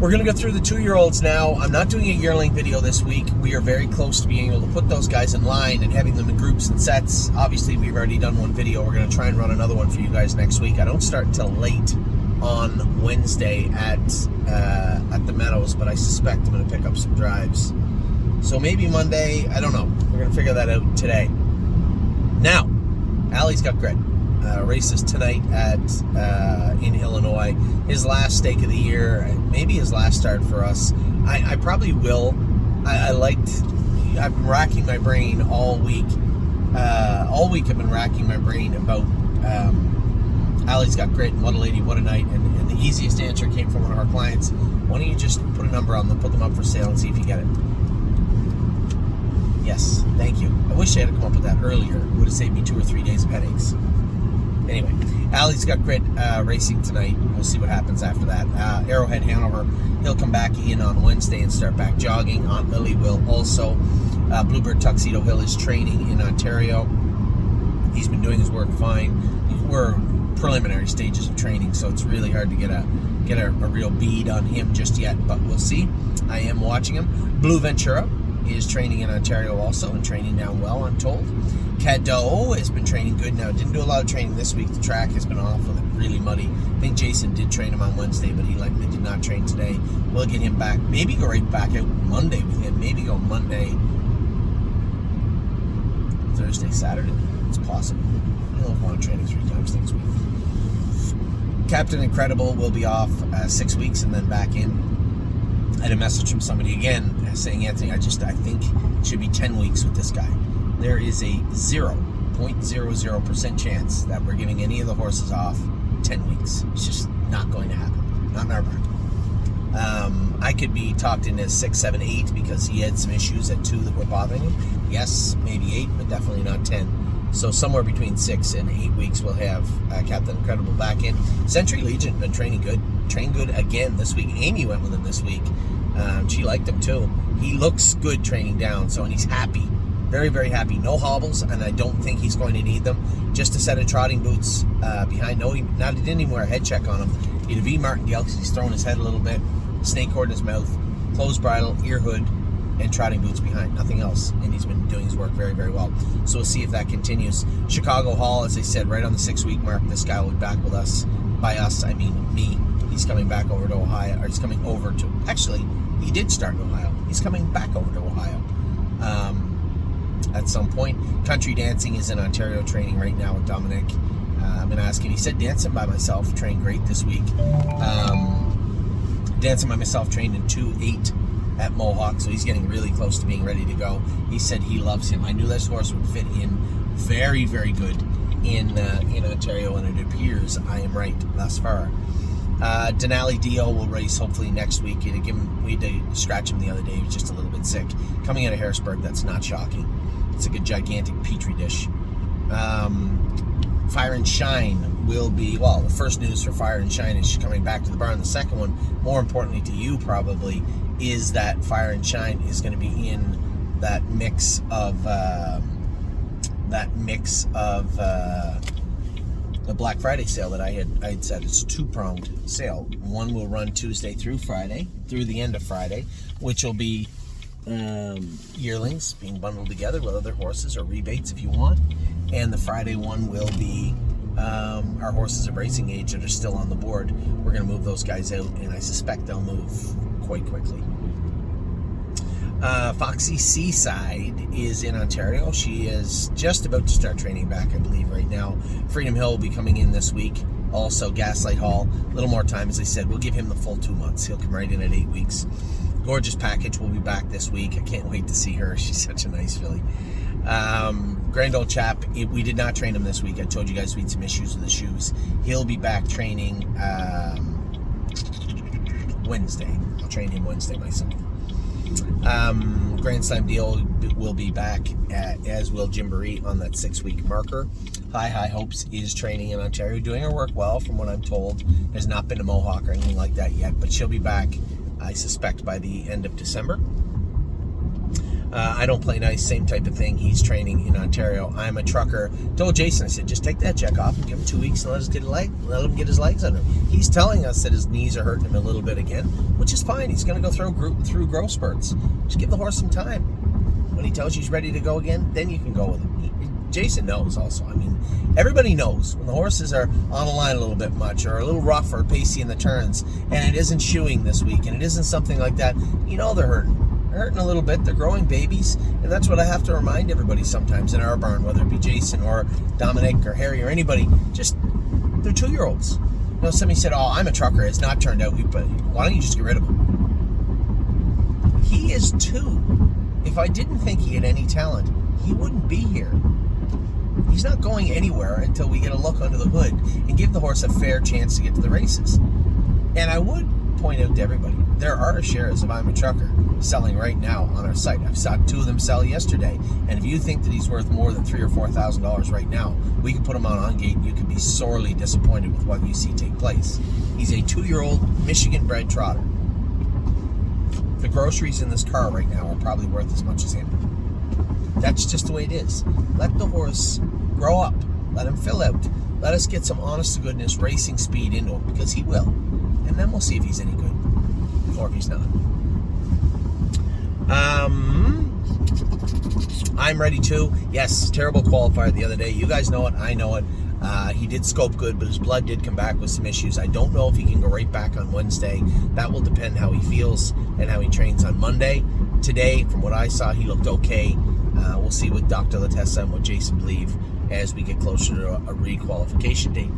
We're going to go through the 2-year-olds now. I'm not doing a yearling video this week. We are very close to being able to put those guys in line and having them in groups and sets. Obviously, we've already done one video. We're going to try and run another one for you guys next week. I don't start until late on Wednesday at the Meadows, but I suspect I'm going to pick up some drives. So maybe Monday, I don't know. We're going to figure that out today. Now, Allie's got Grit. Races tonight in Illinois. His last stake of the year, maybe his last start for us. I probably will. I've been racking my brain all week. All week I've been racking my brain about Allie's got Grit and what a lady, what a night. And the easiest answer came from one of our clients. Why don't you just put a number on them, put them up for sale, and see if you get it? Yes, thank you. I wish I had come up with that earlier. It would have saved me 2 or 3 days of headaches. Anyway, Allie's got Grit racing tonight. We'll see what happens after that. Arrowhead Hanover, he'll come back in on Wednesday and start back jogging. Aunt Lily will also. Bluebird Tuxedo Hill is training in Ontario. He's been doing his work fine. We're preliminary stages of training, so it's really hard to get a real bead on him just yet, but we'll see. I am watching him. Blue Ventura is training in Ontario also and training down well, I'm told. Cadeau has been training good now. Didn't do a lot of training this week. The track has been off with it, really muddy. I think Jason did train him on Wednesday, but he likely did not train today. We'll get him back. Maybe go right back out Monday with him. Maybe go Monday, Thursday, Saturday. It's possible. He'll have one training 3 times next week. Captain Incredible will be off 6 weeks and then back in. I had a message from somebody again saying, Anthony, I think it should be 10 weeks with this guy. There is a 0.00% chance that we're giving any of the horses off 10 weeks. It's just not going to happen. Not in our market. I could be talked into 6, 7, 8 because he had some issues at 2 that were bothering him. Yes, maybe 8, but definitely not 10. So somewhere between 6 and 8 weeks we'll have Captain Incredible back in. Century Legion been training good. Trained good again this week. Amy went with him this week. She liked him too. He looks good training down, and he's happy. Very, very happy. No hobbles, and I don't think he's going to need them. Just a set of trotting boots behind. He didn't even wear a head check on him. He had a V martingale because he's throwing his head a little bit. Snake cord in his mouth. Closed bridle, ear hood, and trotting boots behind. Nothing else. And he's been doing his work very, very well. So we'll see if that continues. Chicago Hall, as I said, right on the 6-week mark. This guy will be back with us. By us, I mean me. He's coming back over to Ohio. Or he's coming over to... Actually, he did start in Ohio. He's coming back over to Ohio. At some point. Country Dancing is in Ontario training right now with Dominic. I'm going to ask him. He said dancing by myself trained great this week. Dancing by myself trained in 2.8 at Mohawk, so he's getting really close to being ready to go. He said he loves him. I knew this horse would fit in very, very good in Ontario, and it appears I am right thus far. Denali Dio will race hopefully next week. We had to scratch him the other day. He was just a little bit sick. Coming out of Harrisburg, that's not shocking. It's like a gigantic petri dish. Fire and Shine will be, well, the first news for Fire and Shine is coming back to the barn. The second one, more importantly to you probably, is that Fire and Shine is going to be in that mix of the Black Friday sale that I had said. It's a 2-pronged sale. One will run Tuesday through Friday, through the end of Friday, which will be yearlings being bundled together with other horses or rebates if you want. And the Friday one will be our horses of racing age that are still on the board. We're going to move those guys out, and I suspect they'll move quite quickly. Foxy Seaside is in Ontario. She is just about to start training back, I believe, right now. Freedom Hill will be coming in this week. Also, Gaslight Hall, a little more time, as I said. We'll give him the full 2 months. He'll come right in at 8 weeks. Gorgeous Package will be back this week. I can't wait to see her. She's such a nice filly. Grand Old Chap, we did not train him this week. I told you guys we had some issues with the shoes. He'll be back training Wednesday. I'll train him Wednesday myself. Grand Slam Deal will be back, as will Gymboree on that 6-week marker. High Hopes is training in Ontario, doing her work well from what I'm told. Has not been to Mohawk or anything like that yet, but she'll be back, I suspect, by the end of December. I don't play nice, same type of thing. He's training in Ontario. I'm a trucker. Told Jason, I said, just take that check off and give him 2 weeks and let him get his legs under him. He's telling us that his knees are hurting him a little bit again, which is fine. He's going to go through growth spurts. Just give the horse some time. When he tells you he's ready to go again, then you can go with him. Jason knows also. I mean, everybody knows when the horses are on the line a little bit much or a little rough or pacey in the turns, and it isn't shoeing this week, and it isn't something like that, you know they're hurting. They're hurting a little bit. They're growing babies, and that's what I have to remind everybody sometimes in our barn, whether it be Jason or Dominic or Harry or anybody. Just, they're 2-year-olds. You know, somebody said, oh, I'm a trucker. It's not turned out. Why don't you just get rid of him? He is 2. If I didn't think he had any talent, he wouldn't be here. He's not going anywhere until we get a look under the hood and give the horse a fair chance to get to the races. And I would point out to everybody, there are shares of I'm a Trucker selling right now on our site. I've saw 2 of them sell yesterday. And if you think that he's worth more than $3,000 or $4,000 right now, we can put him on gate and you can be sorely disappointed with what you see take place. He's a 2-year-old Michigan-bred trotter. The groceries in this car right now are probably worth as much as him. That's just the way it is. Let the horse grow up. Let him fill out. Let us get some honest-to-goodness racing speed into him, because he will. And then we'll see if he's any good or if he's not. I'm ready too. Yes, terrible qualifier the other day. You guys know it. I know it. He did scope good, but his blood did come back with some issues. I don't know if he can go right back on Wednesday. That will depend how he feels and how he trains on Monday. Today, from what I saw, he looked okay. We'll see what Dr. Latessa and what Jason believe as we get closer to a re-qualification date.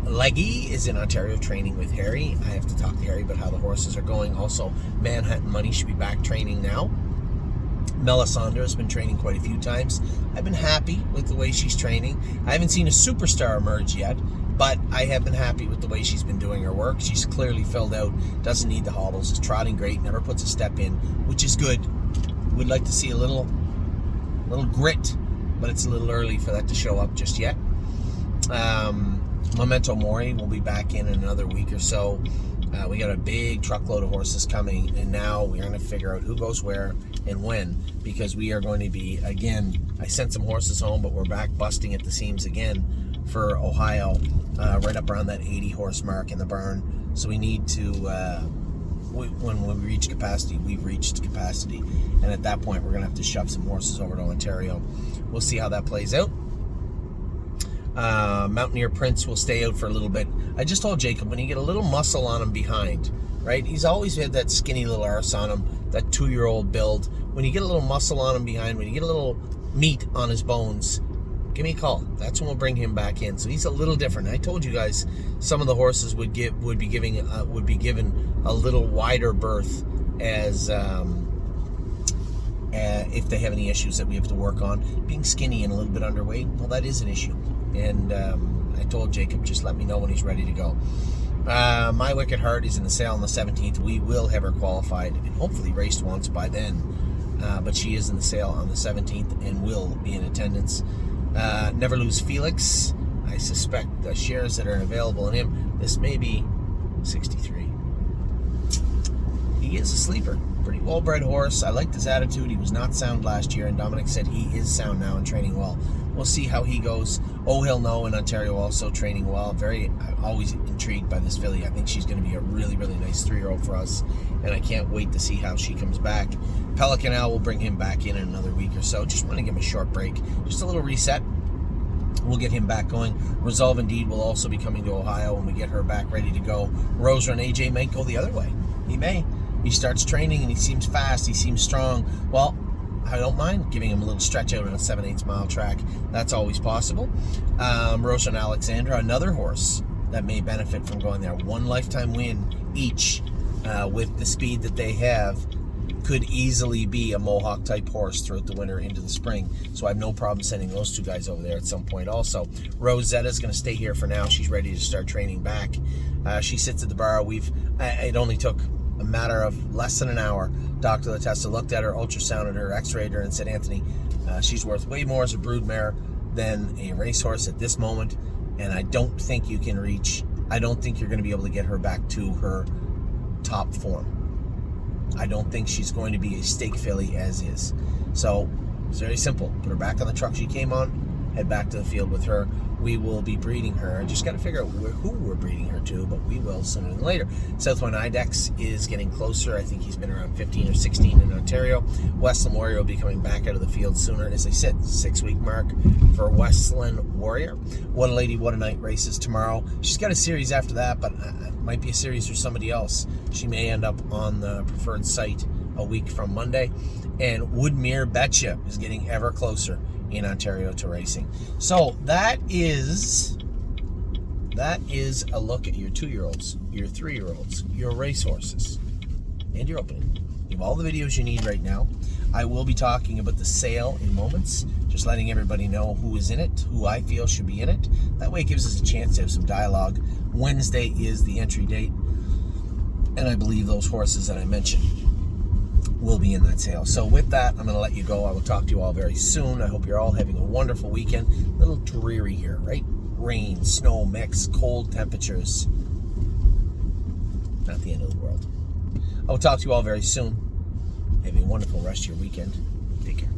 Leggy is in Ontario training with Harry. I have to talk to Harry about how the horses are going. Also, Manhattan Money should be back training now. Melisandre has been training quite a few times. I've been happy with the way she's training. I haven't seen a superstar emerge yet, but I have been happy with the way she's been doing her work. She's clearly filled out, doesn't need the hobbles, is trotting great, never puts a step in, which is good. We'd like to see a little grit, but it's a little early for that to show up just yet. Memento Mori will be back in another week or so. We got a big truckload of horses coming, and now we're going to figure out who goes where and when, because we are going to be, again, I sent some horses home, but we're back busting at the seams again for Ohio, right up around that 80 horse mark in the barn. So we need to, when we reach capacity, we've reached capacity, and at that point we're going to have to shove some horses over to Ontario. We'll see how that plays out. Mountaineer Prince will stay out for a little bit. I just told Jacob, when you get a little muscle on him behind, right? He's always had that skinny little arse on him, that 2-year-old build. When you get a little muscle on him behind, when you get a little meat on his bones, give me a call. That's when we'll bring him back in. So he's a little different. I told you guys some of the horses would be given a little wider berth as if they have any issues that we have to work on. Being skinny and a little bit underweight, well, that is an issue. And I told Jacob, just let me know when he's ready to go. My Wicked Heart is in the sale on the 17th. We will have her qualified and hopefully raced once by then. But she is in the sale on the 17th and will be in attendance. Never Lose Felix. I suspect the shares that are available in him, this may be 63. He is a sleeper. Pretty well-bred horse. I liked his attitude. He was not sound last year, and Dominic said he is sound now and training well. We'll see how he goes. Oh, he'll know in Ontario also training well. Always intrigued by this filly. I think she's going to be a really, really nice 3-year-old for us, and I can't wait to see how she comes back. Pelican Al will bring him back in another week or so. Just want to give him a short break. Just a little reset. We'll get him back going. Resolve Indeed will also be coming to Ohio when we get her back ready to go. Rosa and AJ might go the other way. He may. He starts training and he seems fast. He seems strong. Well, I don't mind giving him a little stretch out on a 7/8 mile track. That's always possible. Rosa and Alexandra, another horse that may benefit from going there. 1 lifetime win each with the speed that they have. Could easily be a Mohawk type horse throughout the winter into the spring. So I have no problem sending those 2 guys over there at some point also. Rosetta is going to stay here for now. She's ready to start training back. She sits at the bar. It only took a matter of less than an hour. Dr. Latessa looked at her, ultrasounded her, x-rayed her, and said, Anthony, she's worth way more as a broodmare than a racehorse at this moment, and I don't think you're going to be able to get her back to her top form. I don't think she's going to be a stake filly as is. So it's very simple. Put her back on the truck she came on, head back to the field with her. We will be breeding her. I just got to figure out who we're breeding her to, but we will sooner than later. Southwind Ibex is getting closer. I think he's been around 15 or 16 in Ontario. Westland Warrior will be coming back out of the field sooner. As I said, 6-week mark for Westland Warrior. One Lady, What a Night races tomorrow. She's got a series after that, but it might be a series for somebody else. She may end up on the preferred site a week from Monday. And Woodmere Betcha is getting ever closer in Ontario to racing. So that is a look at your 2-year-olds, your 3-year-olds, your racehorses, and your opening. You have all the videos you need right now. I will be talking about the sale in moments, just letting everybody know who is in it, who I feel should be in it. That way it gives us a chance to have some dialogue. Wednesday is the entry date, and I believe those horses that I mentioned will be in that sale. So with that, I'm going to let you go. I will talk to you all very soon. I hope you're all having a wonderful weekend. A little dreary here, right? Rain, snow mix, cold temperatures. Not the end of the world. I will talk to you all very soon. Have a wonderful rest of your weekend. Take care.